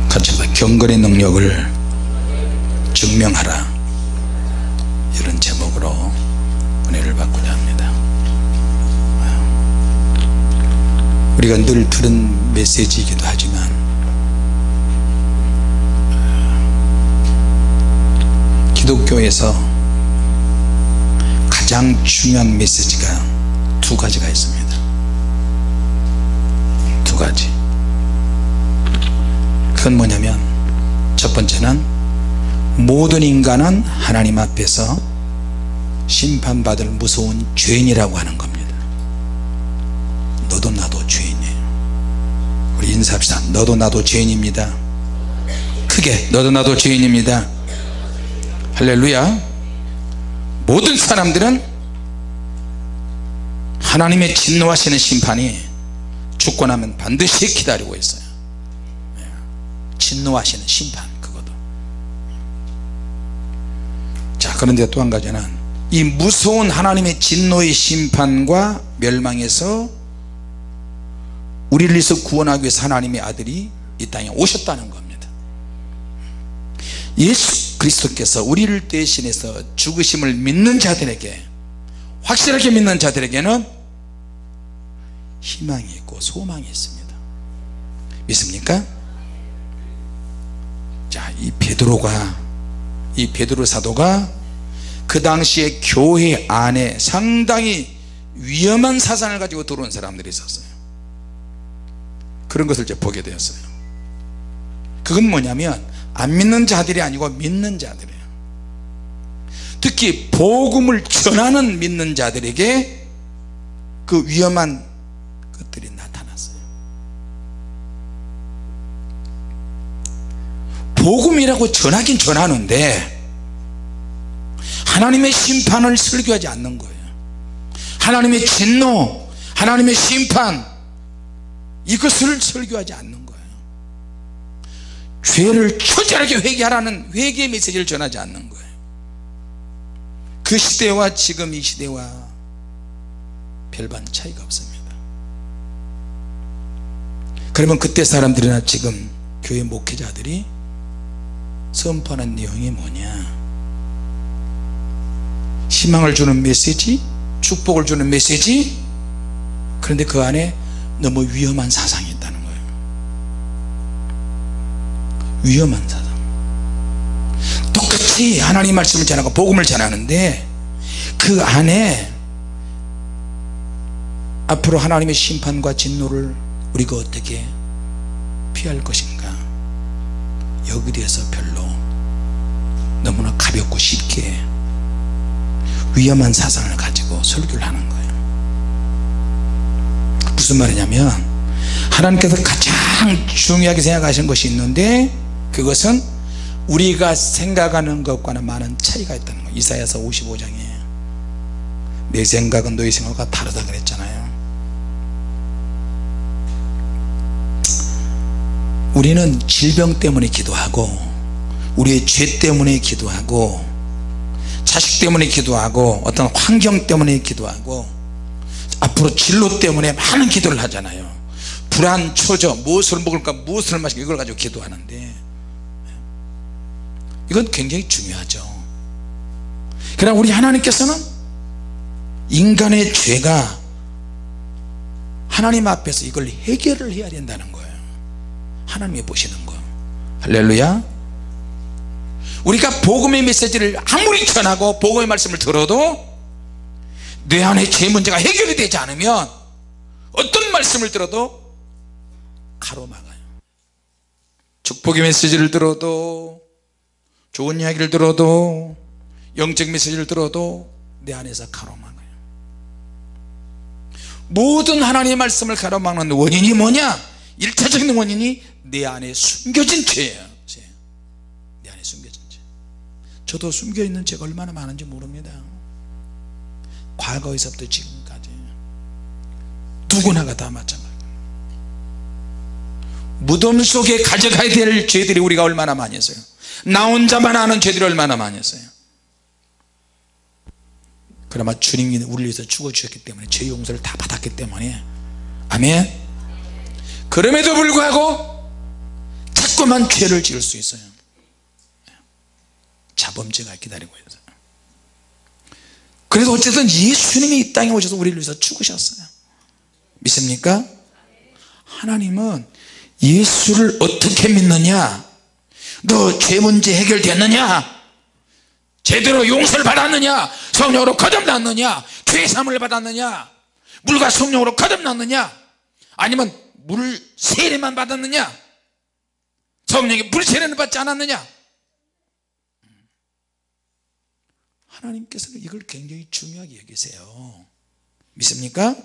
같이 봐. 경건의 능력을 증명하라. 이런 제목으로 은혜를 받고자 합니다. 우리가 늘 들은 메시지이기도 하지만 기독교에서 가장 중요한 메시지가 두 가지가 있습니다. 두 가지. 그건 뭐냐면, 첫 번째는 모든 인간은 하나님 앞에서 심판받을 무서운 죄인이라고 하는 겁니다. 너도 나도 죄인이에요. 우리 인사합시다. 너도 나도 죄인입니다. 크게, 너도 나도 죄인입니다. 할렐루야. 모든 사람들은 하나님의 진노하시는 심판이 죽고 나면 반드시 기다리고 있어요. 진노하시는 심판, 그것도. 자, 그런데 또 한 가지는 이 무서운 하나님의 진노의 심판과 멸망에서 우리를 위해서 구원하기 위해서 하나님의 아들이 이 땅에 오셨다는 겁니다. 예수 그리스도께서 우리를 대신해서 죽으심을 믿는 자들에게, 확실하게 믿는 자들에게는 희망이 있고 소망이 있습니다. 믿습니까? 자, 이 베드로 사도가 그 당시에 교회 안에 상당히 위험한 사상을 가지고 들어온 사람들이 있었어요. 그런 것을 이제 보게 되었어요. 그건 뭐냐면 안 믿는 자들이 아니고 믿는 자들이에요. 특히 복음을 전하는 믿는 자들에게 그 위험한 것들이 나타났어요. 복음이라고 전하긴 전하는데 하나님의 심판을 설교하지 않는 거예요. 하나님의 진노, 하나님의 심판, 이것을 설교하지 않는 거예요. 죄를 처절하게 회개하라는 회개의 메시지를 전하지 않는 거예요. 그 시대와 지금 이 시대와 별반 차이가 없습니다. 그러면 그때 사람들이나 지금 교회 목회자들이 선포하는 내용이 뭐냐? 희망을 주는 메시지, 축복을 주는 메시지, 그런데 그 안에 너무 위험한 사상이 있다는 거예요. 위험한 사상. 똑같이 하나님 말씀을 전하고 복음을 전하는데 그 안에 앞으로 하나님의 심판과 진노를 우리가 어떻게 피할 것인가, 여기에 대해서 별로 너무나 가볍고 쉽게 위험한 사상을 가지고 설교를 하는 거예요. 무슨 말이냐면 하나님께서 가장 중요하게 생각하시는 것이 있는데 그것은 우리가 생각하는 것과는 많은 차이가 있다는 거예요. 이사야서 55장에 내 생각은 너의 생각과 다르다 그랬잖아요. 우리는 질병 때문에 기도하고 우리의 죄 때문에 기도하고 자식 때문에 기도하고 어떤 환경 때문에 기도하고 앞으로 진로 때문에 많은 기도를 하잖아요. 불안, 초조, 무엇을 먹을까 무엇을 마실까 이걸 가지고 기도하는데 이건 굉장히 중요하죠. 그러나 우리 하나님께서는 인간의 죄가 하나님 앞에서 이걸 해결을 해야 된다는 거예요. 하나님이 보시는 거. 할렐루야. 우리가 복음의 메시지를 아무리 전하고 복음의 말씀을 들어도 내 안에 죄 문제가 해결이 되지 않으면 어떤 말씀을 들어도 가로막아요. 축복의 메시지를 들어도, 좋은 이야기를 들어도, 영적 메시지를 들어도 내 안에서 가로막아요. 모든 하나님의 말씀을 가로막는 원인이 뭐냐? 일차적인 원인이 내 안에 숨겨진 죄예요. 내 안에 숨겨진 죄. 저도 숨겨있는 죄가 얼마나 많은지 모릅니다. 과거에서부터 지금까지 누구나가 다 마찬가지예요. 무덤 속에 가져가야 될 죄들이 우리가 얼마나 많이 했어요. 나 혼자만 아는 죄들이 얼마나 많이 했어요. 그러나 주님이 우리를 위해서 죽어주셨기 때문에 죄 용서를 다 받았기 때문에 아멘. 그럼에도 불구하고 자꾸만 죄를 지을 수 있어요. 자범죄가 기다리고 있어요. 그래서 어쨌든 예수님이 이 땅에 오셔서 우리를 위해서 죽으셨어요. 믿습니까? 하나님은 예수를 어떻게 믿느냐, 너 죄 문제 해결됐느냐, 제대로 용서를 받았느냐, 성령으로 거듭났느냐, 죄사함을 받았느냐, 물과 성령으로 거듭났느냐, 아니면 물 세례만 받았느냐, 성령의 물 세례는 받지 않았느냐. 하나님께서는 이걸 굉장히 중요하게 여기세요. 믿습니까?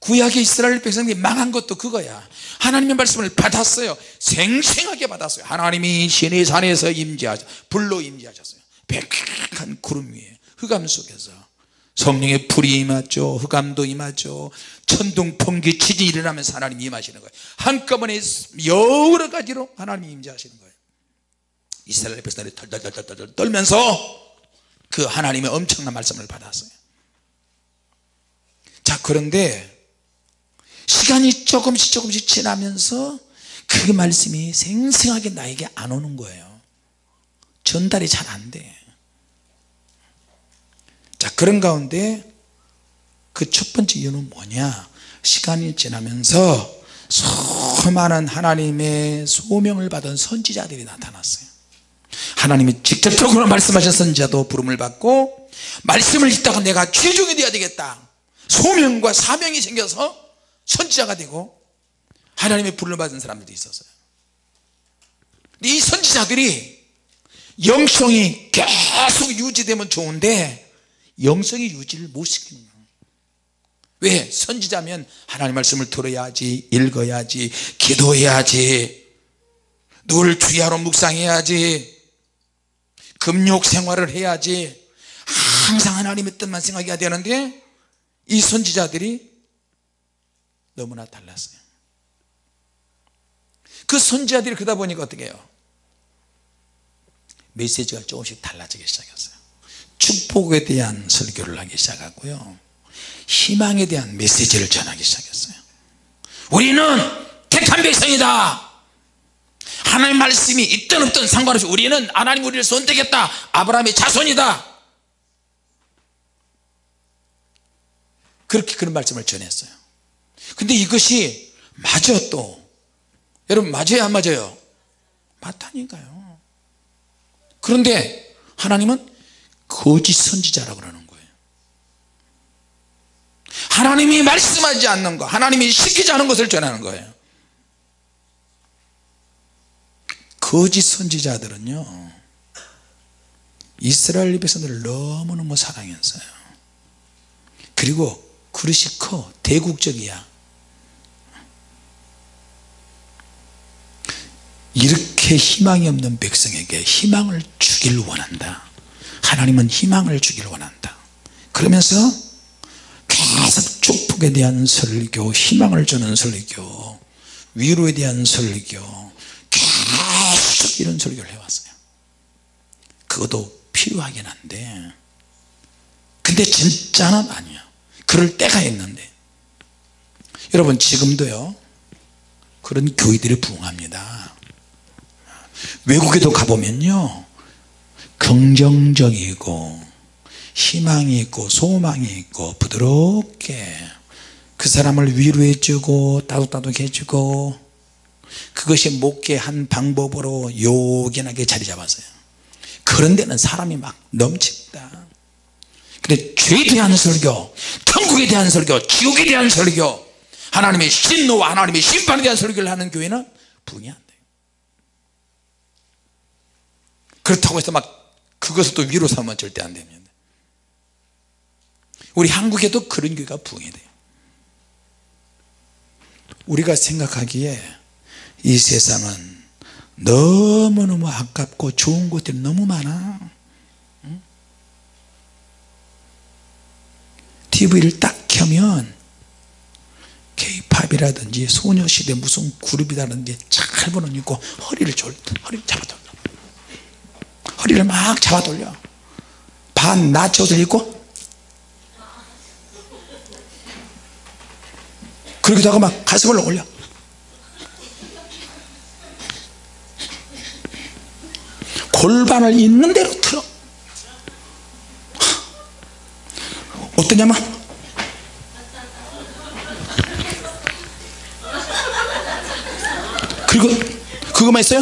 구약의 이스라엘 백성들이 망한 것도 그거야. 하나님의 말씀을 받았어요. 생생하게 받았어요. 하나님이 시내 산에서 임재하셔, 불로 임재하셨어요. 백한 구름 위에 흑암 속에서 성령의 불이 임하죠. 흑암도 임하죠. 천둥 번개 지진이 일어나면서 하나님이 임하시는 거예요. 한꺼번에 여러 가지로 하나님이 임재하시는 거예요. 이스라엘 백성들이 덜덜덜덜 떨면서 그 하나님의 엄청난 말씀을 받았어요. 자, 그런데 시간이 조금씩 지나면서 그 말씀이 생생하게 나에게 안 오는 거예요. 전달이 잘 안 돼. 자, 그런 가운데 그 첫 번째 이유는 뭐냐, 시간이 지나면서 수많은 하나님의 소명을 받은 선지자들이 나타났어요. 하나님이 직접적으로 말씀하신 선지자도 부름을 받고, 말씀을 읽다가 내가 최종이 되어야 되겠다, 소명과 사명이 생겨서 선지자가 되고 하나님의 부름을 받은 사람들도 있었어요. 근데 이 선지자들이 영성이 계속 유지되면 좋은데 영성이 유지를 못 시키는 거예요. 왜? 선지자면 하나님 말씀을 들어야지, 읽어야지, 기도해야지, 늘 주야로 묵상해야지, 금욕 생활을 해야지, 항상 하나님의 뜻만 생각해야 되는데 이 선지자들이 너무나 달랐어요. 그 선지자들이 그러다 보니까 어떻게 해요? 메시지가 조금씩 달라지기 시작했어요. 축복에 대한 설교를 하기 시작하고요, 희망에 대한 메시지를 전하기 시작했어요. 우리는 택한 백성이다, 하나님의 말씀이 있든 없든 상관없이 우리는 하나님 우리를 선택했다, 아브라함의 자손이다, 그렇게 그런 말씀을 전했어요. 근데 이것이 맞아. 또 여러분, 맞아요 안 맞아요? 맞다니까요. 그런데 하나님은 거짓 선지자라고 그러는 거예요. 하나님이 말씀하지 않는 것, 하나님이 시키지 않은 것을 전하는 거예요. 거짓 선지자들은요, 이스라엘 백성들을 너무너무 사랑했어요. 그리고 그릇이 커, 대국적이야. 이렇게 희망이 없는 백성에게 희망을 주기를 원한다. 하나님은 희망을 주기를 원한다. 그러면서 계속 축복에 대한 설교, 희망을 주는 설교, 위로에 대한 설교, 계속 이런 설교를 해왔어요. 그것도 필요하긴 한데, 근데 진짜는 아니야. 그럴 때가 있는데, 여러분 지금도요 그런 교회들이 부흥합니다. 외국에도 가보면요, 긍정적이고 희망이 있고 소망이 있고 부드럽게 그 사람을 위로해 주고 따뜻따뜻 해주고, 그것이 목회의 한 방법으로 요긴하게 자리 잡았어요. 그런 데는 사람이 막 넘칩니다. 근데 죄에 대한 설교, 천국에 대한 설교, 지옥에 대한 설교, 하나님의 진노와 하나님의 심판에 대한 설교를 하는 교회는 부흥이 안 돼요. 그렇다고 해서 막 그것을 또 위로 삼으면 절대 안 됩니다. 우리 한국에도 그런 교회가 부흥이 돼요. 우리가 생각하기에 이 세상은 너무너무 아깝고 좋은 것들이 너무 많아. TV를 딱 켜면 K-팝이라든지 소녀시대 무슨 그룹이라든지 잘 보는 있고, 허리를 잡아 돌려, 허리를 막 잡아 돌려, 반 나치 옷을 입고 그러기도 막 가슴을 올려. 골반을 있는 대로 틀어. 어떠냐면 그리고 그거만 있어요?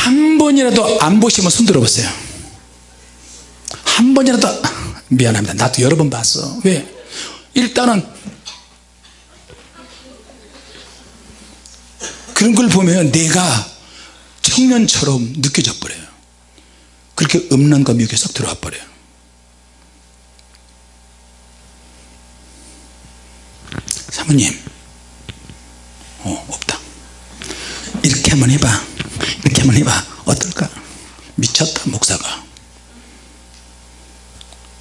한 번이라도 안 보시면 손 들어보세요. 한 번이라도. 미안합니다. 나도 여러 번 봤어. 왜? 일단은 그런 걸 보면 내가 청년처럼 느껴져 버려요. 그렇게 음란감이 여기 쏙 들어와 버려요. 사모님 없다. 이렇게 한번 해봐. 이렇게 한번 해봐. 어떨까? 미쳤다. 목사가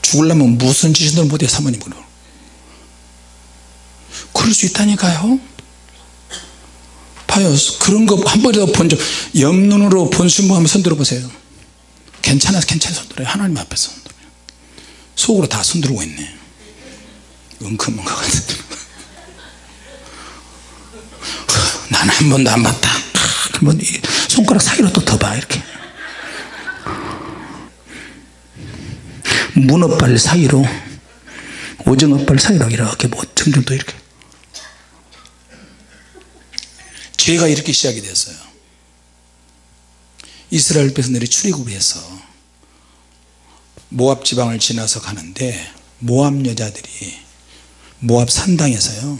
죽으려면 무슨 짓을 못해. 사모님으로 그럴 수 있다니까요. 봐요. 그런 거 한 번이라도 본 적, 옆눈으로 본 순간 한번 손 들어보세요. 괜찮아서 괜찮아 손 들어요. 하나님 앞에서 손 들어요. 속으로 다 손 들고 있네. 은큼한 것 같은데. 나는 한 번도 안 봤다. 한번 손가락 사이로 또 더 봐. 이렇게 문어발 사이로, 오징어발 사이로 이렇게 뭐 점점 더 이렇게. 죄가 이렇게 시작이 됐어요. 이스라엘 백성들이 출애굽을 해서 모압 지방을 지나서 가는데 모압 여자들이 모압 산당에서요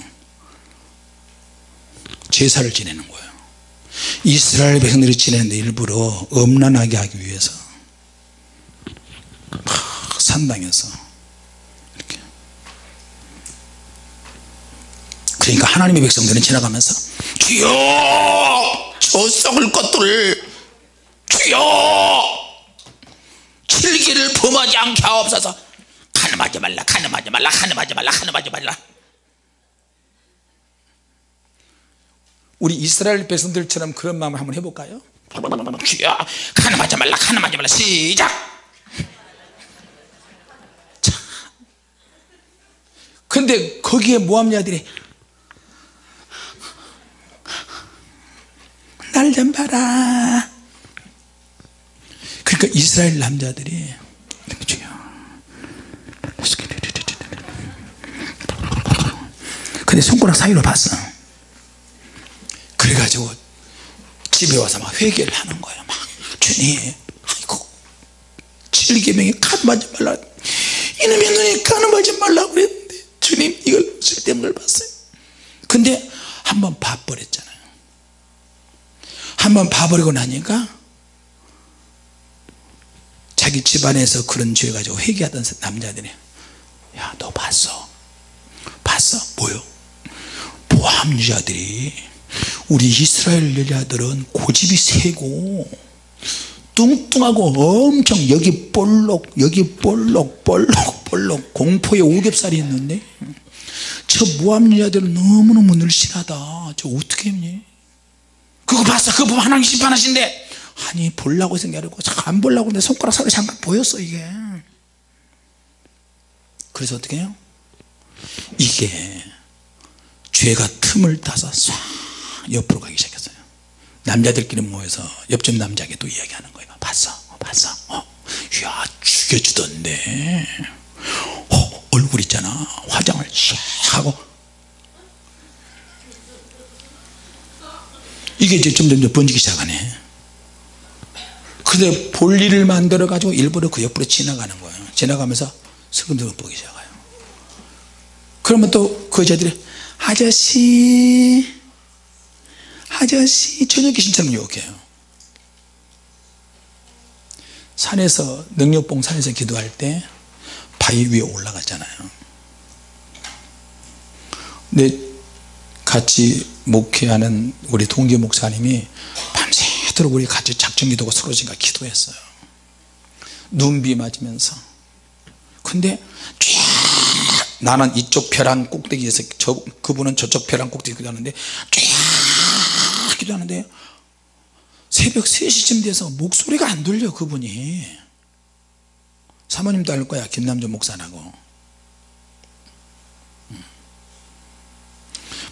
제사를 지내는 거예요. 이스라엘 백성들이 지내는데 일부러 음란하게 하기 위해서 산당에서 이렇게. 그러니까 하나님의 백성들은 지나가면서 주여 저 썩을 것들을 주여 칠기를 범하지 않게 하옵소서. 간음하지 말라, 간음하지 말라, 간음하지 말라, 간음하지 말라. 우리 이스라엘 백성들처럼 그런 마음을 한번 해볼까요? 주여 간음하지 말라, 간음하지 말라. 시작. 근데 거기에 모압야들이 날 좀 봐라. 그러니까 이스라엘 남자들이 근데 손가락 사이로 봤어. 그래가지고 집에 와서 막 회개를 하는 거예요. 막 주님, 아이고 칠계명에 간음하지 말라, 이놈의 눈에 간음하지 말라고 그랬는데 주님 이걸 쓸데없는 걸 봤어요. 근데 한번 봐버렸잖아요. 한번 봐버리고 나니까 자기 집안에서 그런 죄 가지고 회개하던 남자들이, 야 너 봤어? 봤어? 뭐요? 모압 여자들이, 우리 이스라엘 여자들은 고집이 세고 뚱뚱하고 엄청 여기 볼록 여기 볼록 볼록 볼록 공포의 오겹살이 있는데 저 모압 여자들은 너무너무 늘씬하다. 저 어떻게 했니? 그거 봤어? 그거 보면 하나님 심판하신대. 아니 보려고 생각하고 안 보려고 했는데 손가락 사이로 잠깐 보였어 이게. 그래서 어떻게 해요? 이게 죄가 틈을 타서 싹 옆으로 가기 시작했어요. 남자들끼리 모여서 옆집 남자에게 또 이야기하는 거예요. 봤어? 봤어? 야 죽여주던데. 얼굴 있잖아 화장을 샥 하고. 이게 이제 점점 번지기 시작하네. 근데 볼일을 만들어 가지고 일부러 그 옆으로 지나가는 거예요. 지나가면서 슬금슬금 보기 시작해요. 그러면 또 그 여자들이 아저씨 아저씨 저녁 귀신처럼 유혹해요. 산에서 능력봉 산에서 기도할 때 바위 위에 올라갔잖아요. 근데 같이 목회하는 우리 동기 목사님이 밤새도록 우리 같이 작정기도고 서로지가 기도했어요. 눈비 맞으면서. 근데 쫙 나는 이쪽 벼랑 꼭대기에서 그분은 저쪽 벼랑 꼭대기 기도하는데 쫙 기도하는데 새벽 3시쯤 돼서 목소리가 안 들려. 그분이 사모님도 알 거야. 김남주 목사라고.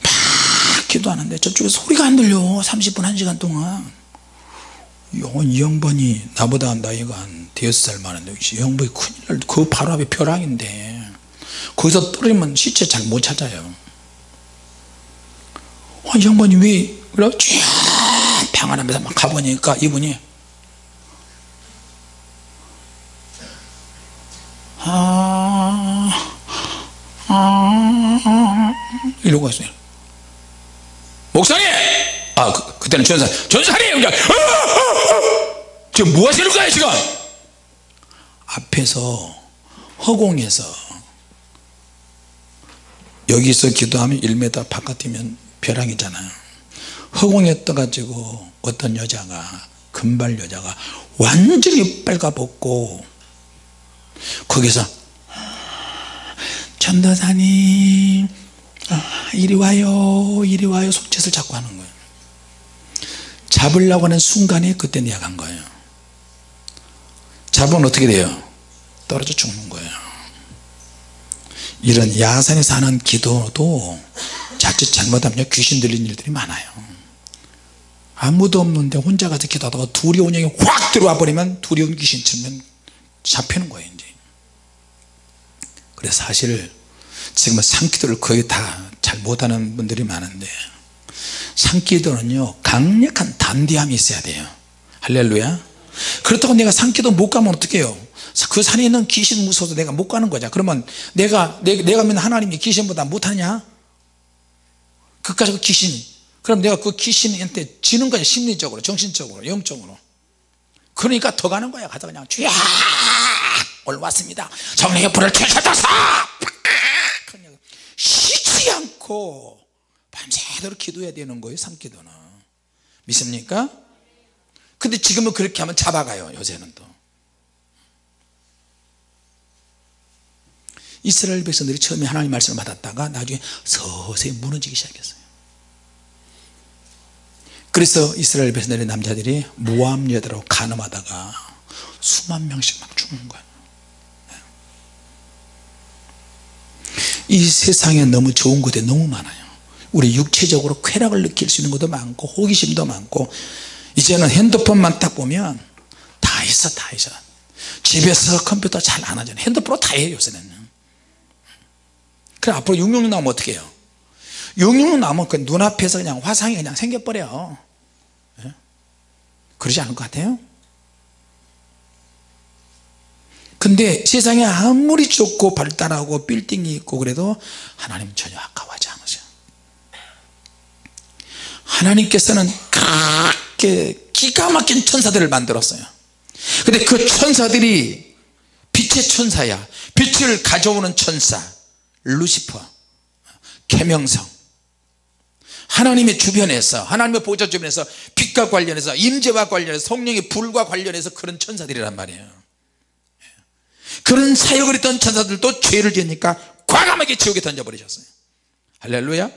막 기도하는데 저쪽에서 소리가 안 들려. 30분 1시간 동안. 이 양반이 나보다 나이가 한 5살 많은데 이 양반이 큰일 날, 그 바로 앞에 벼랑인데 거기서 떨어지면 시체 잘 못 찾아요. 이 양반이 왜 그래? 쫙 평안하면서 막 가보니까 이분이 이러고 있어요. 목사님! 그때는 전사님! 지금 뭐 하시는 거예요 지금? 앞에서 허공에서 여기서 기도하면 1m 바깥이면 벼랑이잖아요. 허공에 떠가지고 어떤 여자가, 금발 여자가 완전히 빨가벗고 거기서 전도사님 이리 와요 이리 와요 손짓을 자꾸 하는 거예요. 잡으려고 하는 순간에 그때 내가 간 거예요. 잡으면 어떻게 돼요? 떨어져 죽는 거예요. 이런 야산에서 하는 기도도 자칫 잘못하면 귀신 들린 일들이 많아요. 아무도 없는데 혼자 가서 기도하다가 둘이 온 영이 확 들어와 버리면 둘이 온 귀신처럼 잡히는 거예요. 이제. 그래서 사실 지금 상기도를 거의 다 잘 못하는 분들이 많은데 상기도는요 강력한 단디함이 있어야 돼요. 할렐루야. 그렇다고 내가 상기도 못 가면 어떡해요? 그 산에 있는 귀신 무서워서 내가 못 가는 거죠. 그러면 내가 믿는 하나님이 귀신보다 못하냐? 그까지 그 귀신이, 그럼 내가 그 귀신한테 지는 거야. 심리적으로, 정신적으로, 영적으로. 그러니까 더 가는 거야. 가다 그냥 쥐야 올라왔습니다. 성령의 불을 켜셔서 쉬지 않고 밤새도록 기도해야 되는 거예요. 산기도는. 믿습니까? 근데 지금은 그렇게 하면 잡아가요. 요새는 또 이스라엘 백성들이 처음에 하나님 말씀을 받았다가 나중에 서서히 무너지기 시작했어요. 그래서 이스라엘 백성들의 남자들이 모압 여자로 간음하다가 수만 명씩 막 죽는 거예요. 이 세상에 너무 좋은 것들이 너무 많아요. 우리 육체적으로 쾌락을 느낄 수 있는 것도 많고 호기심도 많고, 이제는 핸드폰만 딱 보면 다 있어. 집에서 컴퓨터 잘 안 하잖아요. 핸드폰으로 다 해요 요새는. 그래 앞으로 666 나오면 어떻게 해요? 666 나오면 그 눈앞에서 그냥 화상이 그냥 생겨버려. 그러지 않을 것 같아요? 근데 세상에 아무리 좋고 발달하고 빌딩이 있고 그래도 하나님 전혀 아까워하지 않으세요. 하나님께서는 그렇게 기가 막힌 천사들을 만들었어요. 근데 그 천사들이 빛의 천사야. 빛을 가져오는 천사 루시퍼, 계명성, 하나님의 주변에서, 하나님의 보좌 주변에서 빛과 관련해서, 임재와 관련해서, 성령의 불과 관련해서 그런 천사들이란 말이에요. 그런 사역을 했던 천사들도 죄를 지으니까 과감하게 지옥에 던져버리셨어요. 할렐루야.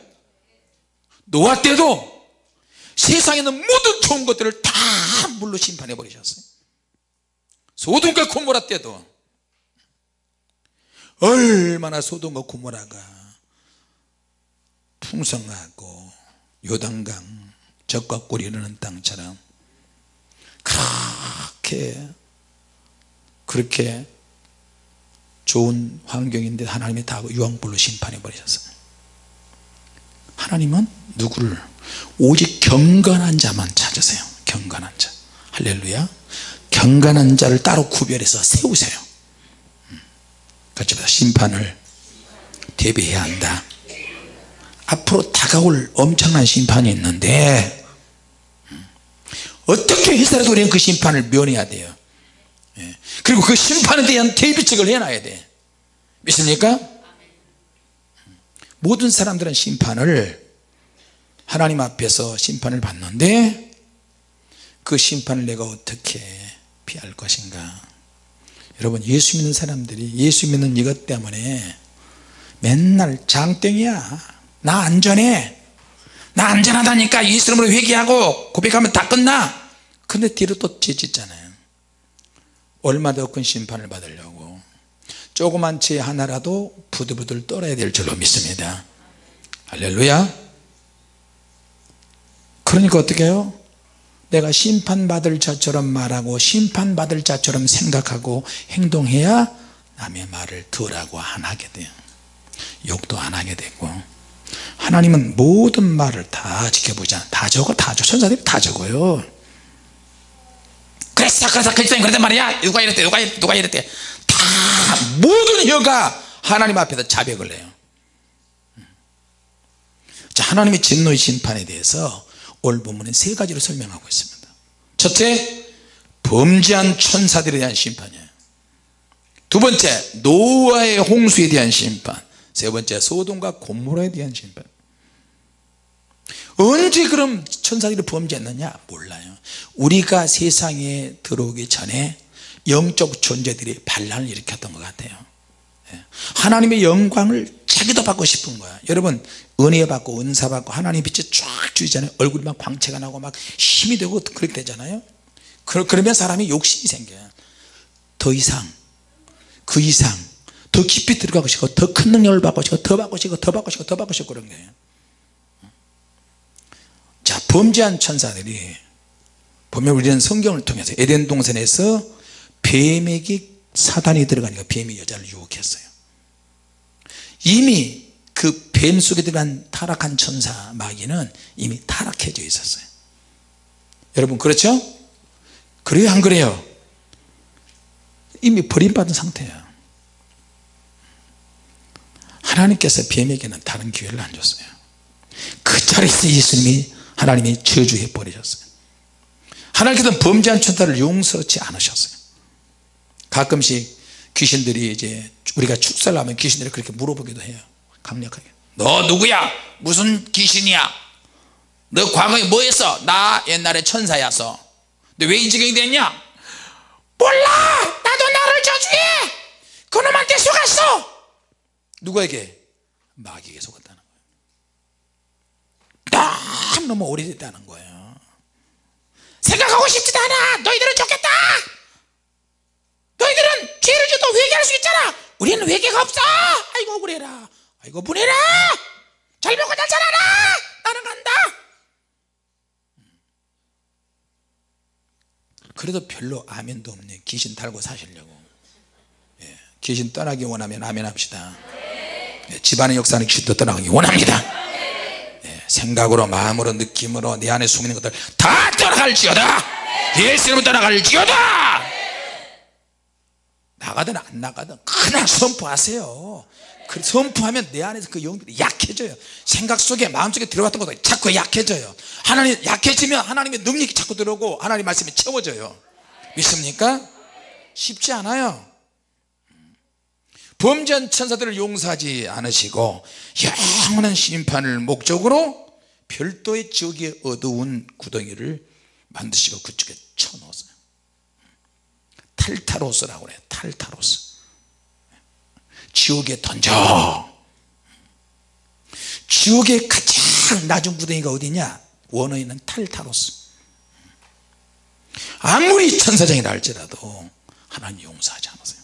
노아 때도 세상에 있는 모든 좋은 것들을 다 물로 심판해 버리셨어요. 소돔과 고모라 때도 얼마나 소돔과 고모라가 풍성하고 요단강 젖과 꿀이 흐르는 땅처럼 그렇게 좋은 환경인데 하나님이 다 유황불로 심판해 버리셨어요. 하나님은 누구를? 오직 경건한 자만 찾으세요. 경건한 자. 할렐루야. 경건한 자를 따로 구별해서 세우세요. 같이 보자. 심판을 대비해야 한다. 앞으로 다가올 엄청난 심판이 있는데 어떻게 해서라도 우리는 그 심판을 면해야 돼요. 그리고 그 심판에 대한 대비책을 해놔야 돼. 믿습니까? 모든 사람들은 심판을, 하나님 앞에서 심판을 받는데 그 심판을 내가 어떻게 피할 것인가. 여러분, 예수 믿는 사람들이 예수 믿는 이것 때문에 맨날 장땡이야. 나 안전해, 나 안전하다니까 예수 이름으로 회개하고 고백하면 다 끝나. 근데 뒤로 또 죄 짓잖아요. 얼마 더 큰 심판을 받으려고. 조그만 죄 하나라도 부들부들 떨어야 될 줄로 믿습니다. 할렐루야. 그러니까 어떻게 해요? 내가 심판받을 자처럼 말하고 심판받을 자처럼 생각하고 행동해야 남의 말을 덜하고 안 하게 돼요. 욕도 안 하게 되고. 하나님은 모든 말을 다 지켜보잖아. 다 적어. 천사들이 다 적어요. 그래서 그랬더니 그랬단 말이야. 누가 이랬대 다 모든 혀가 하나님 앞에서 자백을 해요. 자, 하나님의 진노의 심판에 대해서 오늘 본문에 세 가지로 설명하고 있습니다. 첫째, 범죄한 천사들에 대한 심판이에요. 두 번째, 노아의 홍수에 대한 심판. 세 번째, 소돔과 고모라에 대한 심판. 언제 그럼 천사들이 범죄했느냐? 몰라요. 우리가 세상에 들어오기 전에 영적 존재들이 반란을 일으켰던 것 같아요. 하나님의 영광을 자기도 받고 싶은 거야. 여러분, 은혜 받고 은사 받고 하나님 빛이 쫙 주잖아요. 얼굴이 막 광채가 나고 막 힘이 되고 그렇게 되잖아요. 그러면 사람이 욕심이 생겨요. 더 이상, 그 이상 더 깊이 들어가고 싶고 더 큰 능력을 받고 싶고 더 받고 싶고 더 받고 싶고 더 받고 싶고 그런 거예요. 자, 범죄한 천사들이 보면 우리는 성경을 통해서 에덴 동산에서 뱀에게 사단이 들어가니까 뱀이 여자를 유혹했어요. 이미 그 뱀 속에 들어간 타락한 천사 마귀는 이미 타락해져 있었어요. 여러분, 그렇죠? 그래요, 안 그래요? 이미 버림받은 상태예요. 하나님께서 뱀에게는 다른 기회를 안 줬어요. 그 자리에서 예수님이 하나님이 저주해 버리셨어요. 하나님께서는 범죄한 천사를 용서치 않으셨어요. 가끔씩 귀신들이 이제 우리가 축사를 하면 귀신들이 그렇게 물어보기도 해요. 강력하게. 너 누구야? 무슨 귀신이야? 너 과거에 뭐 했어? 나 옛날에 천사였어. 근데 왜 이 지경이 됐냐? 몰라! 나도 나를 저주해! 그놈한테 속았어! 누구에게? 마귀에게 속았다는 거예요. 너무 오래됐다는 거예요. 생각하고 싶지도 않아. 너희들은 좋겠다. 너희들은 죄를 져도 회개할 수 있잖아. 우리는 회개가 없어. 아이고 억울해라. 아이고 분해라. 잘 먹고 잘 자라라. 나는 간다. 그래도 별로 아멘도 없네. 귀신 달고 사시려고. 귀신 떠나기 원하면 아멘 합시다. 집안의 역사는 귀신도 떠나기 원합니다. 생각으로 마음으로 느낌으로 내 안에 숨는 것들 다 떠나갈지어다. 예수님은 떠나갈지어다. 나가든 안 나가든 그냥 선포하세요. 선포하면 내 안에서 그 영들이 약해져요. 생각 속에 마음 속에 들어갔던 것도 자꾸 약해져요. 하나님 약해지면 하나님의 능력이 자꾸 들어오고 하나님 말씀이 채워져요. 믿습니까? 쉽지 않아요. 범죄한 천사들을 용서하지 않으시고 영원한 심판을 목적으로 별도의 지옥의 어두운 구덩이를 만드시고 그쪽에 쳐넣었어요. 탈타로스라고 그래요. 탈타로스. 지옥에 던져. 지옥의 가장 낮은 구덩이가 어디냐? 원어에는 탈타로스. 아무리 천사장이라 할지라도 하나님 용서하지 않으세요.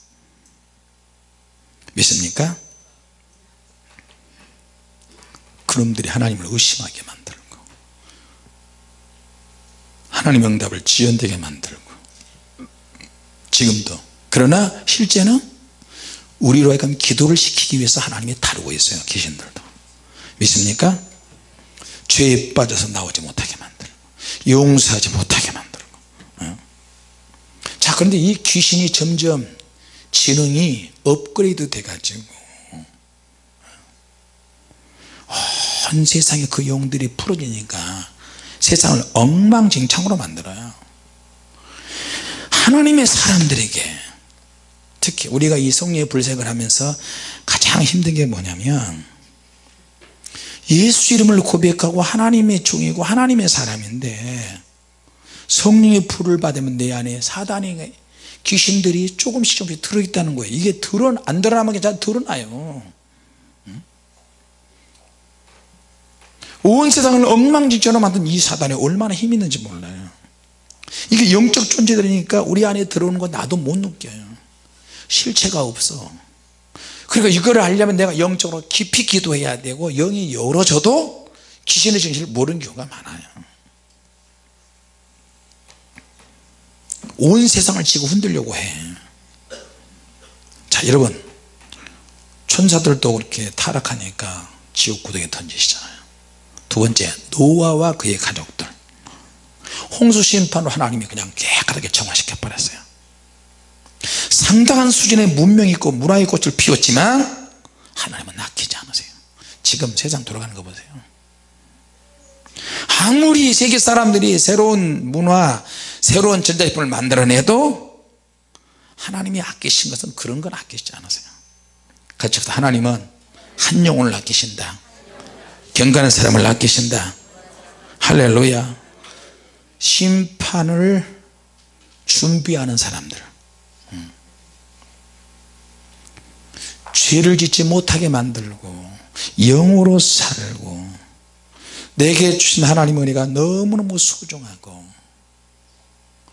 믿습니까? 그놈들이 하나님을 의심하게 만들고 하나님 응답을 지연되게 만들고 지금도. 그러나 실제는 우리로 하여금 기도를 시키기 위해서 하나님이 다루고 있어요. 귀신들도. 믿습니까? 죄에 빠져서 나오지 못하게 만들고 용서하지 못하게 만들고. 자, 그런데 이 귀신이 점점 지능이 업그레이드 돼 가지고 온 세상에 그 영들이 풀어지니까 세상을 엉망진창으로 만들어요. 하나님의 사람들에게 특히 우리가 이 성령의 불색을 하면서 가장 힘든 게 뭐냐면 예수 이름을 고백하고 하나님의 종이고 하나님의 사람인데 성령의 불을 받으면 내 안에 사단의 귀신들이 조금씩 들어있다는 거예요. 이게 안 드러나면 게 잘 드러나요. 온 세상을 엉망진창으로 만든 이 사단이 얼마나 힘이 있는지 몰라요. 이게 영적 존재들이니까 우리 안에 들어오는 거 나도 못 느껴요. 실체가 없어. 그러니까 이거를 알려면 내가 영적으로 깊이 기도해야 되고 영이 열어져도 귀신의 정신을 모르는 경우가 많아요. 온 세상을 지고 흔들려고 해. 자 여러분, 천사들도 그렇게 타락하니까 지옥 구덩이에 던지시잖아요. 두 번째, 노아와 그의 가족들, 홍수 심판으로 하나님이 그냥 깨끗하게 정화시켜 버렸어요. 상당한 수준의 문명이 있고 문화의 꽃을 피웠지만 하나님은 낚이지 않으세요. 지금 세상 돌아가는 거 보세요. 아무리 세계 사람들이 새로운 문화, 새로운 전자제품을 만들어내도 하나님이 아끼신 것은 그런 건 아끼시지 않으세요. 같이 하나님은 한 영혼을 아끼신다. 경건한 사람을 아끼신다. 할렐루야. 심판을 준비하는 사람들, 죄를 짓지 못하게 만들고 영으로 살고, 내게 주신 하나님의 은혜가 너무너무 소중하고,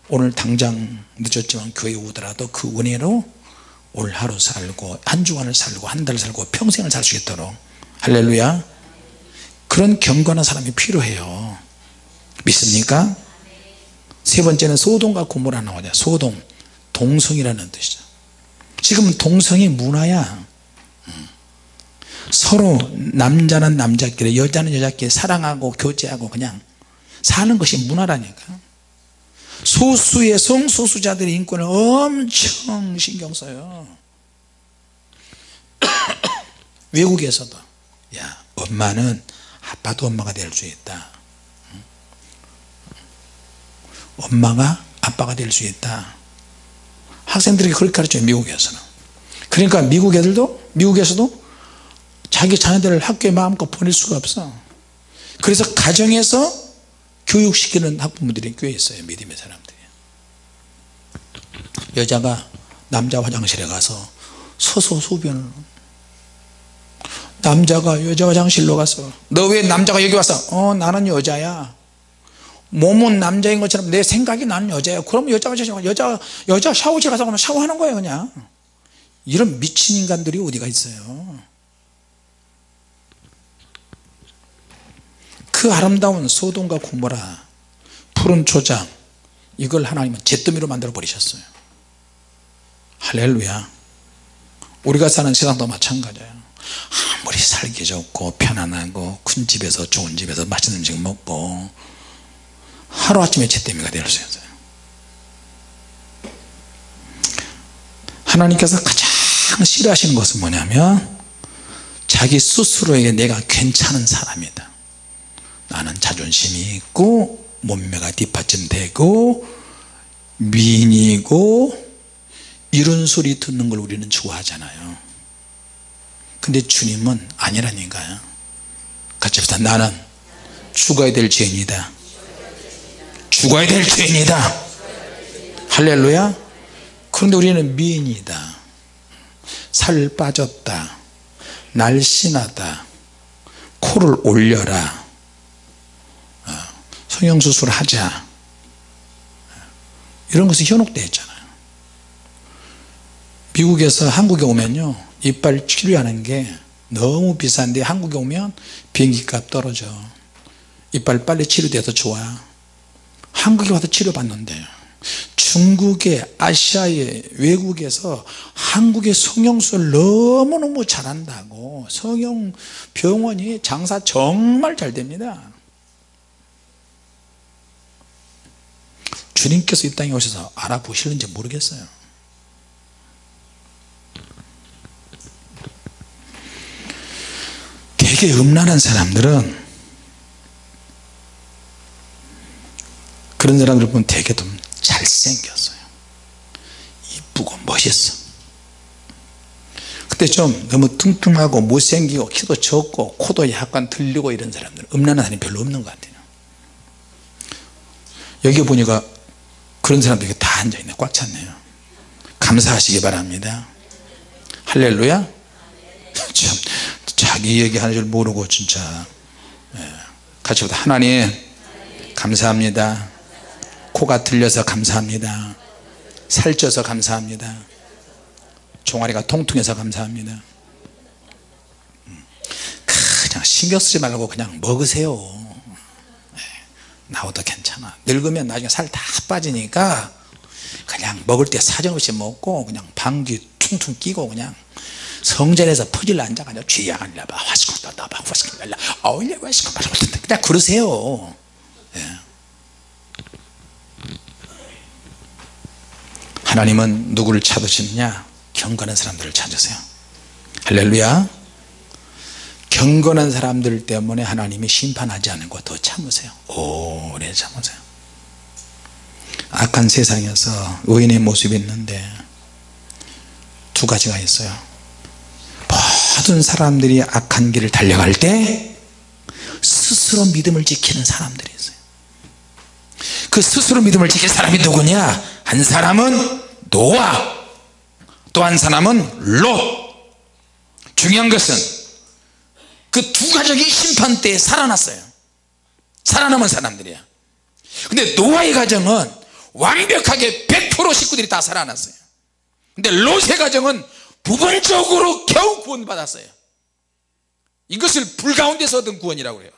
오늘 당장 늦었지만 교회 오더라도 그 은혜로 올 하루 살고 한 주간을 살고 한 달 살고 평생을 살 수 있도록, 할렐루야, 그런 경건한 사람이 필요해요. 믿습니까? 세 번째는 소돔과 고모라 나오죠. 소돔, 동성이라는 뜻이죠. 지금 동성이 문화야. 서로 남자는 남자끼리 여자는 여자끼리 사랑하고 교제하고 그냥 사는 것이 문화라니까. 소수의 성소수자들의 인권을 엄청 신경 써요. 외국에서도 야, 엄마는 아빠도 엄마가 될 수 있다. 엄마가 아빠가 될 수 있다. 학생들에게 그렇게 가르쳐요, 미국에서는. 그러니까 미국 애들도, 미국에서도 자기 자녀들을 학교에 마음껏 보낼 수가 없어. 그래서 가정에서 교육시키는 학부모들이 꽤 있어요, 믿음의 사람들이. 여자가 남자 화장실에 가서 서서 소변을, 남자가 여자 화장실로 가서 너 왜 남자가 여기 왔어? 나는 여자야. 몸은 남자인 것처럼 내 생각이 나는 여자야. 그럼 여자 샤워실 가서 그러면 샤워하는 거예요 그냥. 이런 미친 인간들이 어디가 있어요. 그 아름다운 소돔과 고모라, 푸른 초장, 이걸 하나님은 잿더미로 만들어 버리셨어요. 할렐루야. 우리가 사는 세상도 마찬가지예요. 아무리 살기 좋고 편안하고 큰 집에서 좋은 집에서 맛있는 음식 먹고 하루아침에 잿더미가 될 수 있어요. 하나님께서 가장 싫어하시는 것은 뭐냐면 자기 스스로에게 내가 괜찮은 사람이다, 나는 자존심이 있고 몸매가 뒷받침되고 미인이고, 이런 소리 듣는 걸 우리는 좋아하잖아요. 근데 주님은 아니라니까요. 같이 합시다. 나는 죽어야 될 죄인이다. 죽어야 될 죄인이다. 할렐루야. 그런데 우리는 미인이다, 살 빠졌다, 날씬하다, 코를 올려라, 성형수술 하자, 이런 것이 현혹되어 있잖아요. 미국에서 한국에 오면요, 이빨 치료하는 게 너무 비싼데 한국에 오면 비행기값 떨어져. 이빨 빨리 치료돼서 좋아. 한국에 와서 치료받는데요, 중국의, 아시아의 외국에서 한국의 성형수술 너무너무 잘한다고 성형병원이 장사 정말 잘 됩니다. 주님께서 이 땅에 오셔서 알아보실는지 모르겠어요. 되게 음란한 사람들은, 그런 사람들 보면 되게 좀 잘생겼어요. 이쁘고 멋있어. 근데 좀 너무 뚱뚱하고 못생기고 키도 적고 코도 약간 들리고 이런 사람들은 음란한 사람이 별로 없는 것 같아요. 여기 보니까 그런 사람들이 다 앉아있네. 꽉 찼네요. 감사하시기 바랍니다. 할렐루야. 참 자기 얘기하는 줄 모르고 진짜. 같이 보다. 하나님 감사합니다. 코가 들려서 감사합니다. 살쪄서 감사합니다. 종아리가 통통해서 감사합니다. 신경 쓰지 말고 그냥 먹으세요. 나오도 괜찮아. 늙으면 나중에 살 다 빠지니까 그냥 먹을 때 사정없이 먹고 그냥 방귀 퉁퉁 끼고 그냥 성전에서 퍼질러 앉아가지고 쥐야가니라 봐 화시고 나봐 화시고 날라 어울려 화시고 그냥 그러세요. 하나님은 누구를 찾으시느냐? 경건한 사람들을 찾으세요. 할렐루야. 경건한 사람들 때문에 하나님이 심판하지 않고 더 참으세요. 오래 참으세요. 악한 세상에서 의인의 모습이 있는데 두 가지가 있어요. 모든 사람들이 악한 길을 달려갈 때 스스로 믿음을 지키는 사람들이 있어요. 그 스스로 믿음을 지킬 사람이 누구냐? 한 사람은 노아, 또 한 사람은 롯. 중요한 것은 그 두 가족이 심판 때에 살아났어요. 살아남은 사람들이야. 근데 노아의 가정은 완벽하게 100% 식구들이 다 살아났어요. 근데 롯의 가정은 부분적으로 겨우 구원받았어요. 이것을 불 가운데서 얻은 구원이라고 해요.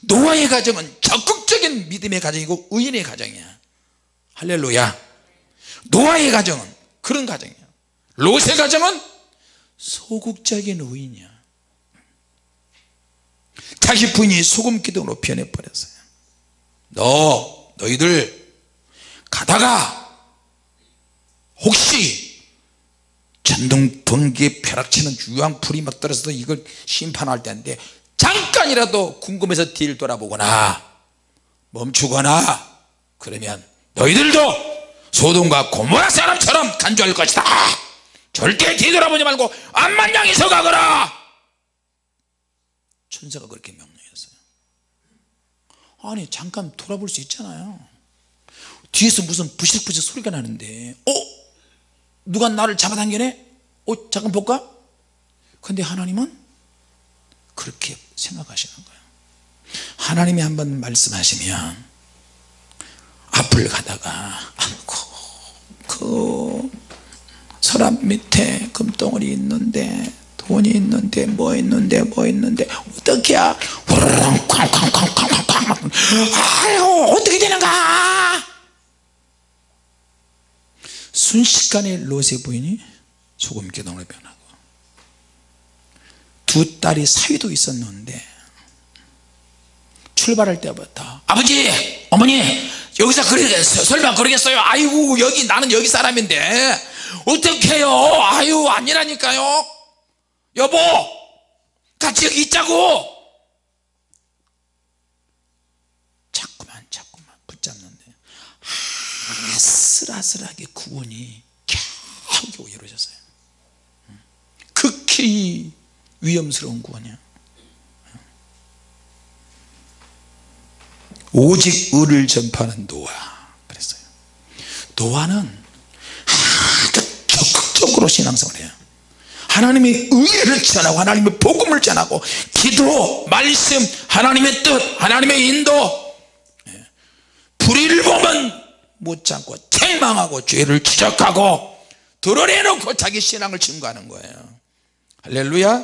노아의 가정은 적극적인 믿음의 가정이고 의인의 가정이야. 할렐루야. 노아의 가정은 그런 가정이야. 롯의 가정은 소극적인 의인이야. 자기 부인이 소금 기둥으로 변해버렸어요. 너희들 가다가 혹시 전동 번개 벼락치는 유황불이 막 떨어져서 이걸 심판할 때인데 잠깐이라도 궁금해서 뒤를 돌아보거나 멈추거나 그러면 너희들도 소돔과 고모라 사람처럼 간주할 것이다. 절대 뒤돌아보지 말고 앞만 향해서 가거라. 천사가 그렇게 명령했어요. 아니 잠깐 돌아볼 수 있잖아요. 뒤에서 무슨 부실부실 소리가 나는데 누가 나를 잡아당기네? 잠깐 볼까? 근데 하나님은 그렇게 생각하시는 거예요. 하나님이 한번 말씀하시면 앞을 가다가 그 서랍 밑에 금덩어리 있는데 돈이 있는데 뭐 있는데 어떡해야 후루룩 쾅쾅쾅쾅쾅 아유 어떻게 되는가. 순식간에 롯의 부인이 소금 기둥으로 변하고 두 딸이 사위도 있었는데 출발할 때부터 아버지 어머니 여기서 설마 그러겠어요? 아이고 나는 여기 사람인데 어떡해요? 아유 아니라니까요. 여보 같이 여기 있자고. 자꾸만 붙잡는데 아슬아슬하게 구원이 겨우 이루어졌어요. 극히 위험스러운 구원이야. 오직 의를 전파하는 노아 그랬어요. 노아는 아주 적극적으로 신앙생활을 해요. 하나님의 의를 전하고 하나님의 복음을 전하고 기도, 말씀, 하나님의 뜻, 하나님의 인도. 불의를 보면 못 참고 책망하고 죄를 지적하고 드러내놓고 자기 신앙을 증거하는 거예요. 할렐루야.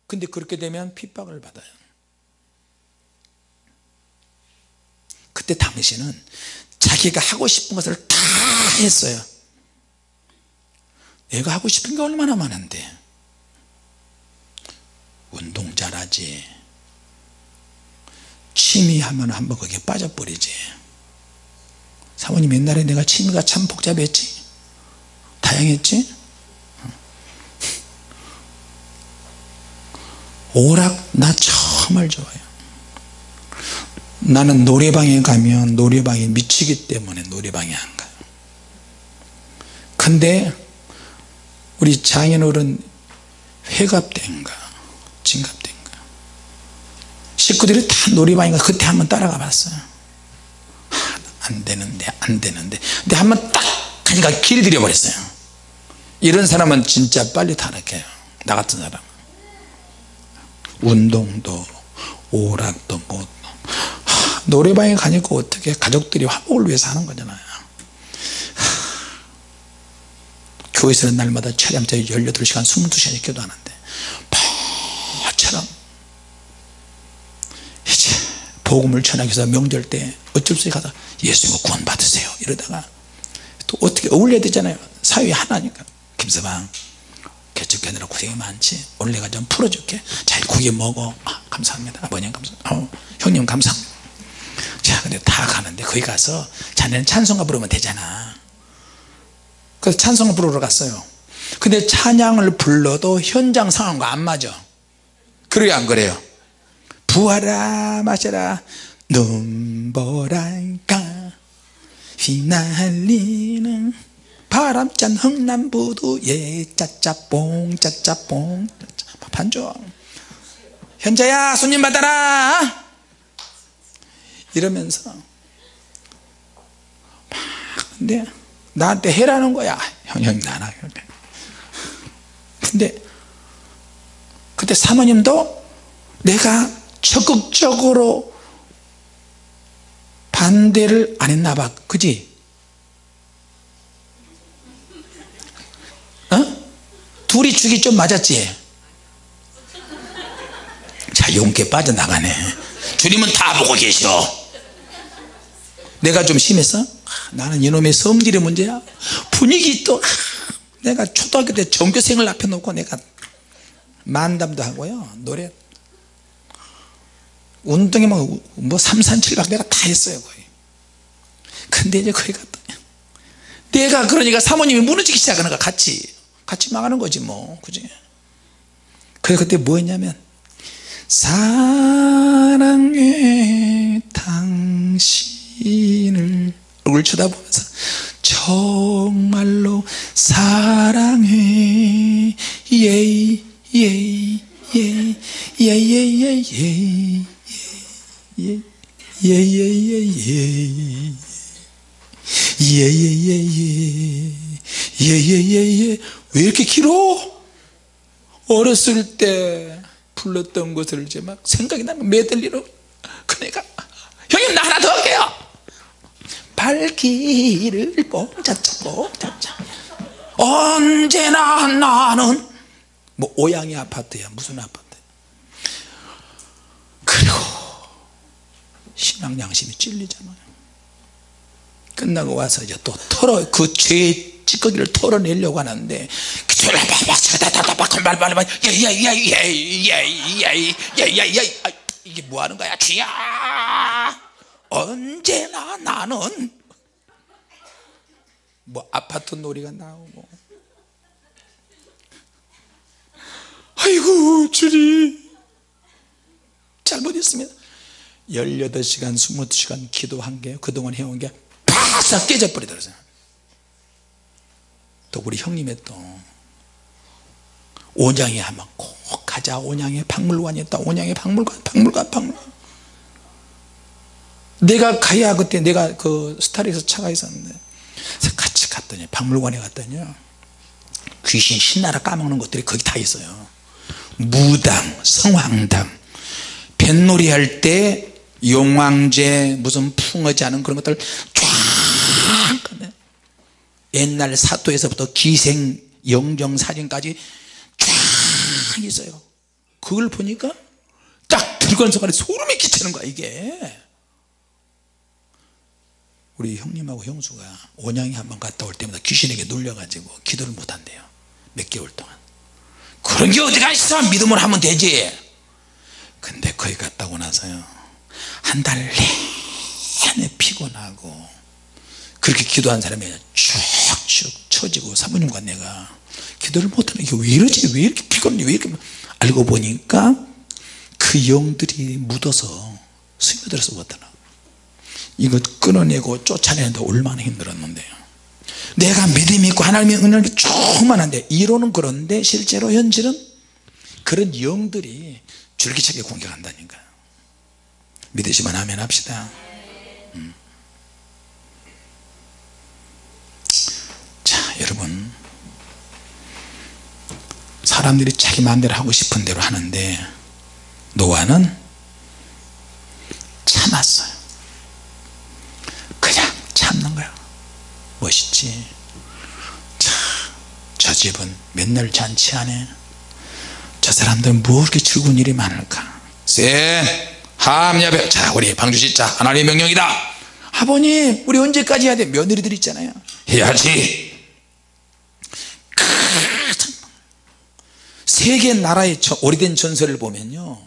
근데 그렇게 되면 핍박을 받아요. 그때 당시는 자기가 하고 싶은 것을 다 했어요. 내가 하고 싶은 게 얼마나 많은데 운동 잘하지, 취미하면 한번 거기에 빠져버리지. 사모님 옛날에 내가 취미가 참 복잡했지, 다양했지. 오락 나 정말 좋아요. 나는 노래방에 가면 노래방에 미치기 때문에 노래방에 안 가요. 근데 우리 장인어른 회갑 때인가 진갑 때인가 식구들이 다 노래방에 가 그때 한번 따라가 봤어요. 안 되는데 근데 한번 딱 가니까 길이 들여버렸어요. 이런 사람은 진짜 빨리 타락해요. 나 같은 사람 운동도 오락도 뭐 노래방에 가니까 어떻게 가족들이 화목을 위해서 하는 거잖아요. 교회에서는 날마다 철야마다 18시간 22시간 기도하는데 복음을 전하기 위해서 명절 때 어쩔 수 없이 가서 예수님을 구원 받으세요 이러다가 또 어떻게 어울려야 되잖아요. 사위 하나니까. 김서방 개척하느라 고생이 많지, 오늘 내가 좀 풀어줄게. 자 고기 먹어. 감사합니다. 아버님 감사합니다. 형님 감사합니다. 자 근데 다 가는데 거기 가서 자네는 찬송가 부르면 되잖아. 그래서 찬송가 부르러 갔어요. 근데 찬양을 불러도 현장 상황과 안 맞아. 그래요 안 그래요? 부하라 마셔라 눈보랄까 휘날리는 바람찬 흥남부두에 짜짜뽕 짜짜뽕 반주 현자야 손님 받아라 이러면서 막 근데 나한테 해라는 거야. 형 나나. 근데 그때 사모님도 내가 적극적으로 반대를 안 했나 봐. 그지? 둘이 죽이 좀 맞았지? 자 용케 빠져나가네. 주님은 다 보고 계셔. 내가 좀 심했어? 나는 이놈의 성질의 문제야. 분위기 또 내가 초등학교 때 전교생을 앞에 놓고 내가 만담도 하고요 노래 운동에 뭐 삼산칠박 내가 다 했어요 거의. 근데 이제 거기 갔다 내가 그러니까 사모님이 무너지기 시작하는 거야. 같이 망하는 거지 뭐. 그지? 그래서 그때 뭐 했냐면 사랑해 당신을 얼굴 쳐다보면서 정말로 사랑해 예이 예이 예이 예이 예이 예이 예예예예 예예예예 예예예예 왜 이렇게 길어? 어렸을 때 불렀던 것을 이제 막 생각이 나면 메들리로 그 내가 형님 나 하나 더 할게요. 발길을 뽕차차 뽕차차 언제나 나는 뭐 오양이 아파트야 무슨 아파트. 그리고 신앙 양심이 찔리잖아요. 끝나고 와서 이제 또 그 죄의 찌꺼기를 털어내려고 하는데 그 죄를 이게 뭐 하는 거야? 주야 언제나 나는 뭐 아파트 놀이가 나오고 아이고 주님 잘못했습니다. 18시간 22시간 기도한 게 그동안 해온 게 바싹 깨져버리더라고요. 또 우리 형님의 또 온양에 하면 꼭 가자. 온양에 박물관이 있다. 온양에 박물관 내가 가야 그때 내가 그 스타리에서 차가 있었는데 그래서 같이 갔더니 박물관에 갔더니요 귀신 신나라 까먹는 것들이 거기 다 있어요. 무당 성황당 뱃놀이 할 때 용왕제 무슨 풍어지 않은 그런 것들 쫙 옛날 사토에서부터 기생 영정사진까지 쫙 있어요. 그걸 보니까 딱 들고는 순간에 소름이 끼치는 거야. 이게 우리 형님하고 형수가 온양에 한번 갔다 올 때마다 귀신에게 눌려가지고 기도를 못한대요. 몇 개월 동안. 그런 게 어디가 있어. 믿음으로 하면 되지. 근데 거기 갔다 오고 나서요 한 달 내내 피곤하고 그렇게 기도한 사람이 쭉쭉 처지고 사모님과 내가 기도를 못하는 게 왜 이러지? 왜 이렇게 피곤해? 왜 이렇게 알고 보니까 그 영들이 묻어서 스며들어서 못하나. 이거 끊어내고 쫓아내는데 얼마나 힘들었는데요. 내가 믿음이 있고 하나님의 은혜가 충만한데 이론은 그런데 실제로 현실은 그런 영들이 줄기차게 공격한다니까요. 믿으시면 아멘 합시다. 자 여러분 사람들이 자기 마음대로 하고 싶은 대로 하는데 노아는 참았어요. 그냥 참는 거야. 멋있지. 자, 저 집은 맨날 잔치하네. 저 사람들은 뭐 그렇게 즐거운 일이 많을까. 쎄 함야배. 자 우리 방주씨, 자 하나님의 명령이다. 아버님 우리 언제까지 해야 돼? 며느리들 있잖아요. 해야지. 세계 나라의 오래된 전설을 보면요,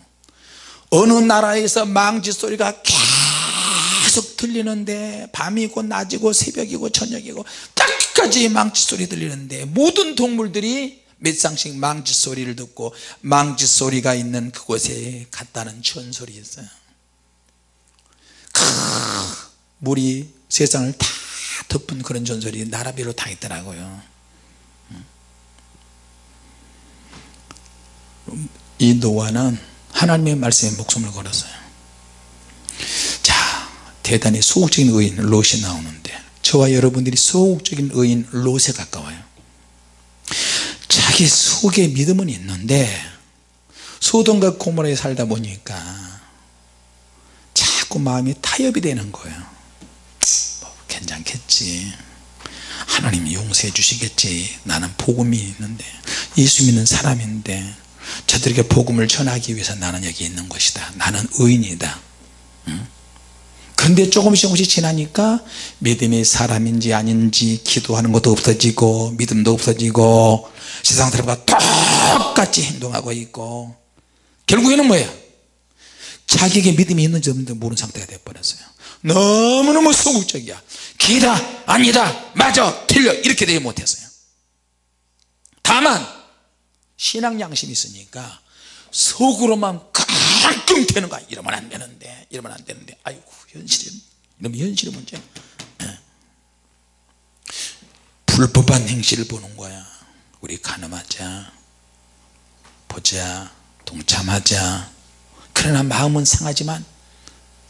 어느 나라에서 망치 소리가 계속 들리는데, 밤이고 낮이고 새벽이고 저녁이고 끝까지 망치 소리 들리는데, 모든 동물들이 몇 쌍씩 망치 소리를 듣고 망치 소리가 있는 그곳에 갔다는 전설이 있어요. 물이 세상을 다 덮은 그런 전설이 나라별로 다 있더라고요. 이 노아는 하나님의 말씀에 목숨을 걸었어요. 자, 대단히 소극적인 의인 롯이 나오는데, 저와 여러분들이 소극적인 의인 롯에 가까워요. 자기 속에 믿음은 있는데 소돔과 고모라에 살다 보니까 자꾸 마음이 타협이 되는 거예요. 뭐 괜찮겠지, 하나님이 용서해 주시겠지, 나는 복음이 있는데, 예수 믿는 사람인데 저들에게 복음을 전하기 위해서 나는 여기 있는 것이다, 나는 의인이다. 그런데 조금씩 지나니까 믿음이 사람인지 아닌지, 기도하는 것도 없어지고 믿음도 없어지고 세상 사람과 똑같이 행동하고 있고, 결국에는 뭐예요? 자기에게 믿음이 있는지 없는지 모르는 상태가 되어버렸어요. 너무너무 소극적이야. 기다 아니다 맞아 틀려 이렇게 되지 못했어요. 다만 신앙 양심이 있으니까 속으로만 끙끙 대는 거야. 이러면 안 되는데, 이러면 안 되는데, 아이고 현실이, 이러면 현실이 문제야. 불법한 행실을 보는 거야. 우리 간음하자, 보자, 동참하자. 그러나 마음은 상하지만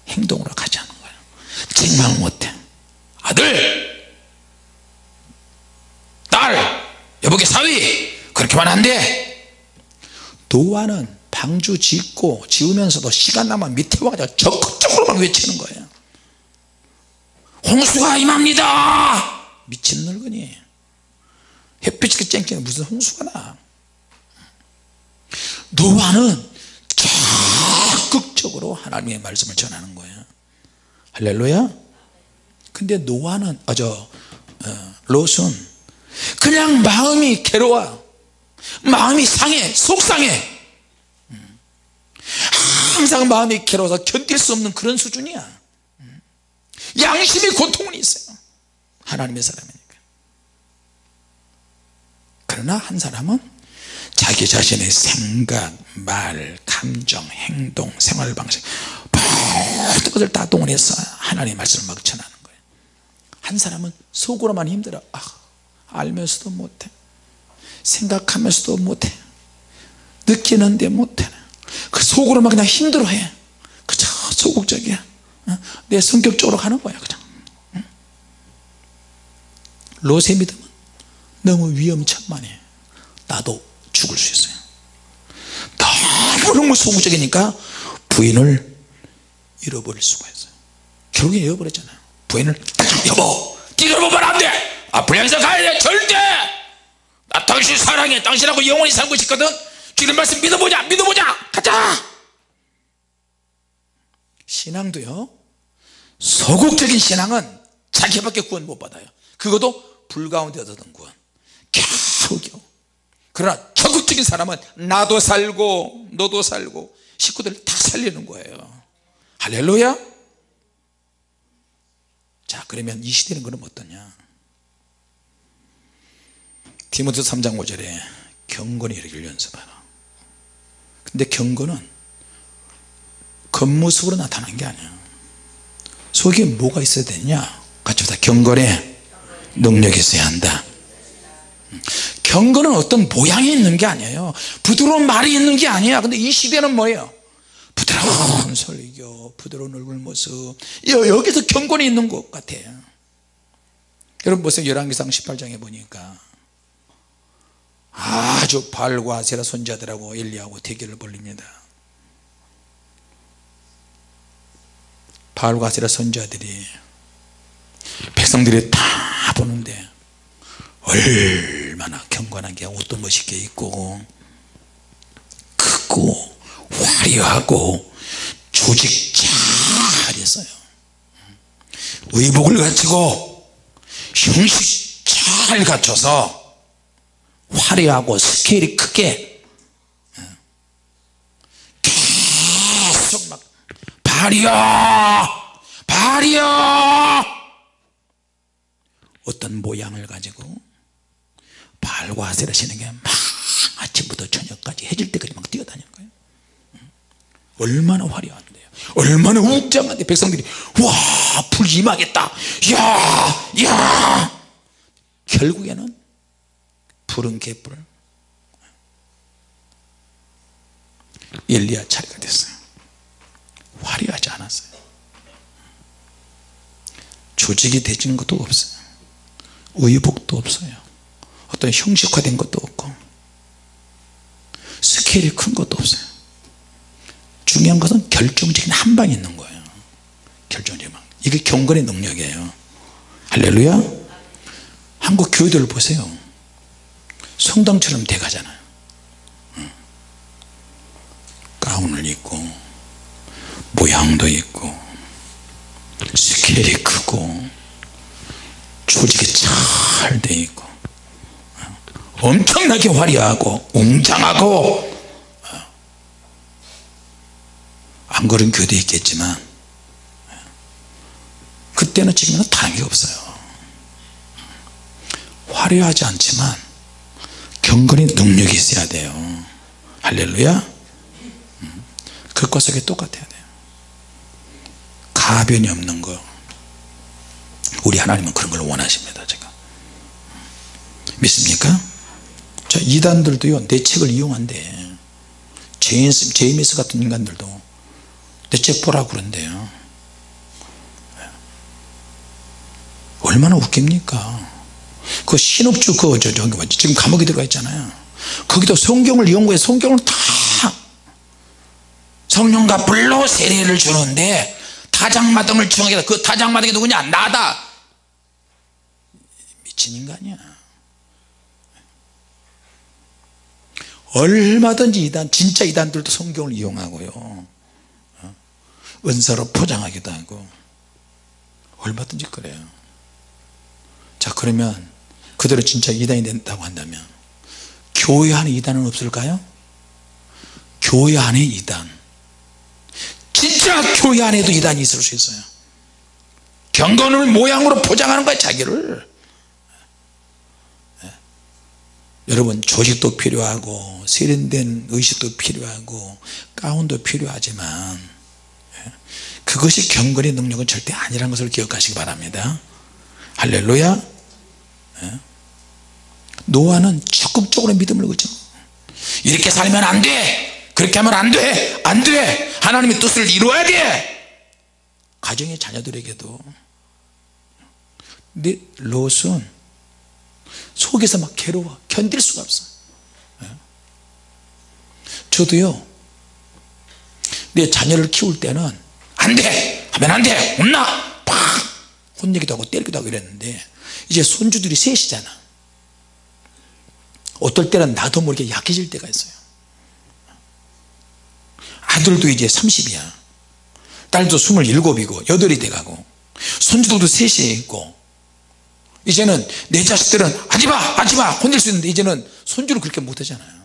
행동으로 가지 않는 거야. 책망을 못해. 아들, 딸, 여보게 사위, 그렇게만 안 돼. 노아는 방주 지으면서도 시간 나면 밑에 와가지고 적극적으로 막 외치는 거예요. 홍수가 임합니다. 미친 늙은이, 햇빛이 쨍쨍 무슨 홍수가 나. 노아는 적극적으로 하나님의 말씀을 전하는 거예요. 할렐루야. 근데 노아는 롯은 그냥 마음이 괴로워, 마음이 상해, 속상해. 항상 마음이 괴로워서 견딜 수 없는 그런 수준이야. 양심의 고통은 있어요, 하나님의 사람이니까. 그러나 한 사람은 자기 자신의 생각, 말, 감정, 행동, 생활 방식 모든 것을 다 동원해서 하나님의 말씀을 막 전하는 거예요. 한 사람은 속으로만 힘들어. 알면서도 못해, 생각하면서도 못해, 느끼는데 못해. 그 속으로만 그냥 힘들어해. 그저 소극적이야. 내 성격적으로 가는 거야 그냥. 롯의 믿음은 너무 위험천만해. 나도 죽을 수 있어요. 너무 소극적이니까 부인을 잃어버릴 수가 있어요. 결국에 잃어버렸잖아요. 부인을, 여보 뒤돌아보면 안 돼, 앞으로 가야 돼, 절대. 나 당신 사랑해, 당신하고 영원히 살고 싶거든. 주님 말씀 믿어보자, 가자. 신앙도요, 소극적인 신앙은 자기밖에 구원 못 받아요. 그것도 불 가운데 얻은 구원, 겨우. 그러나 적극적인 사람은 나도 살고 너도 살고 식구들 다 살리는 거예요. 할렐루야. 자, 그러면 이 시대는 그럼 어떠냐? 디모데후서 3장 5절에 경건히 이르기를 연습하라. 근데 경건은 겉모습으로 나타나는 게 아니야. 속에 뭐가 있어야 되냐? 같이 보자. 경건에 능력이 있어야 한다. 경건은 어떤 모양이 있는 게 아니에요. 부드러운 말이 있는 게 아니야. 근데 이 시대는 뭐예요? 부드러운 설교, 부드러운 얼굴 모습, 여기서 경건이 있는 것 같아요. 여러분 보세요. 열왕기상 18장에 보니까 아주 바알과 아세라 선지자들하고 엘리야하고 대결을 벌립니다. 바알과 아세라 선지자들이 백성들이 다 보는데 얼마나 경건하게 옷도 멋있게 입고 크고 화려하고 조직 잘 했어요. 의복을 갖추고 형식 잘 갖춰서 화려하고 스케일이 크게 계속 막 발이야 발이야 어떤 모양을 가지고 발과 하세를 하시는 게 막 아침부터 저녁까지 해질 때까지 막 뛰어다니는 거예요. 얼마나 화려한데요. 얼마나 웅장한데 백성들이 와 불 임하겠다 야 결국에는 푸른 개불 엘리야 차례가 됐어요. 화려하지 않았어요. 조직이 되지는 것도 없어요. 의복도 없어요. 어떤 형식화된 것도 없고 스케일이 큰 것도 없어요. 중요한 것은 결정적인 한 방이 있는 거예요. 결정적인 방. 이게 경건의 능력이에요. 할렐루야. 한국 교회들을 보세요. 성당처럼 돼가잖아요. 가운을 입고 모양도 있고 스케일이 크고 조직이 잘 돼 있고 엄청나게 화려하고 웅장하고 안 그런 교도 있겠지만 그때는 지금은 다른 게 없어요. 화려하지 않지만 경건의 능력이 있어야 돼요. 할렐루야. 그것과 속에 똑같아야 돼요. 가변이 없는 거. 우리 하나님은 그런 걸 원하십니다. 제가 믿습니까? 자, 이단들도요 내 책을 이용한대. 제이미스 같은 인간들도 내 책 보라고 그런대요. 얼마나 웃깁니까? 그 신업주 저기 뭐지 지금 감옥에 들어가 있잖아요. 거기도 성경을 이용해 성경을 다 성령과 불로 세례를 주는데 타작마당을 청하겠다. 그 타작마당이 누구냐? 나다. 미친 인간이야. 얼마든지 이단 진짜 이단들도 성경을 이용하고요 은사로 포장하기도 하고 얼마든지 그래요. 자, 그러면 그대로 진짜 이단이 된다고 한다면 교회 안에 이단은 없을까요? 교회 안에 이단, 진짜 교회 안에도 이단이 있을 수 있어요. 경건을 모양으로 포장하는 거야 자기를. 여러분 조직도 필요하고 세련된 의식도 필요하고 가운도 필요하지만 그것이 경건의 능력은 절대 아니라는 것을 기억하시기 바랍니다. 할렐루야. 노아는 적극적으로 믿음을 그죠. 이렇게 살면 안 돼, 그렇게 하면 안 돼, 안 돼, 하나님의 뜻을 이루어야 돼. 가정의 자녀들에게도. 근데 롯은 속에서 막 괴로워 견딜 수가 없어. 저도요 내 자녀를 키울 때는 안 돼 하면 안 돼, 혼나, 팍 혼내기도 하고 때리기도 하고 이랬는데 이제 손주들이 셋이잖아. 어떨 때는 나도 모르게 약해질 때가 있어요. 아들도 이제 30이야 딸도 27이고 8이 돼가고 손주들도 셋이 있고 이제는 내 자식들은 하지마 하지마 혼낼 수 있는데 이제는 손주를 그렇게 못하잖아요.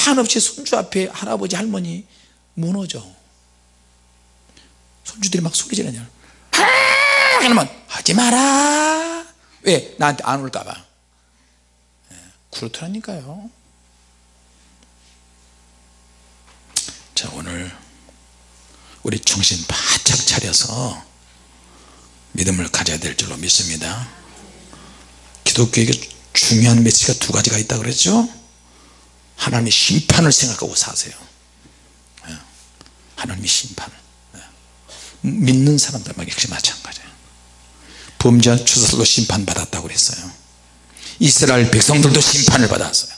한없이 손주 앞에 할아버지 할머니 무너져. 손주들이 막 소리 지르냐. 그러면 하지마라. 왜? 나한테 안 올까봐. 그렇더라니까요. 자, 오늘 우리 정신 바짝 차려서 믿음을 가져야 될 줄로 믿습니다. 기독교에게 중요한 메시지가 두 가지가 있다고 그랬죠. 하나님의 심판을 생각하고 사세요. 하나님의 심판을. 믿는 사람들만 역시 마찬가지예요. 범죄한 추수들도 심판받았다고 그랬어요. 이스라엘 백성들도 심판을 받았어요.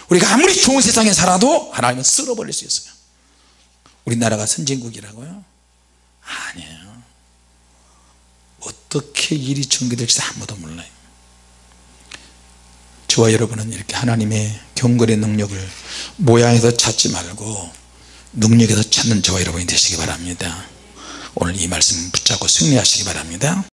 우리가 아무리 좋은 세상에 살아도 하나님은 쓸어버릴 수 있어요. 우리나라가 선진국이라고요? 아니에요. 어떻게 일이 전개될지 아무도 몰라요. 저와 여러분은 이렇게 하나님의 경건의 능력을 모양에서 찾지 말고 능력에서 찾는 저와 여러분이 되시기 바랍니다. 오늘 이 말씀 붙잡고 승리하시기 바랍니다.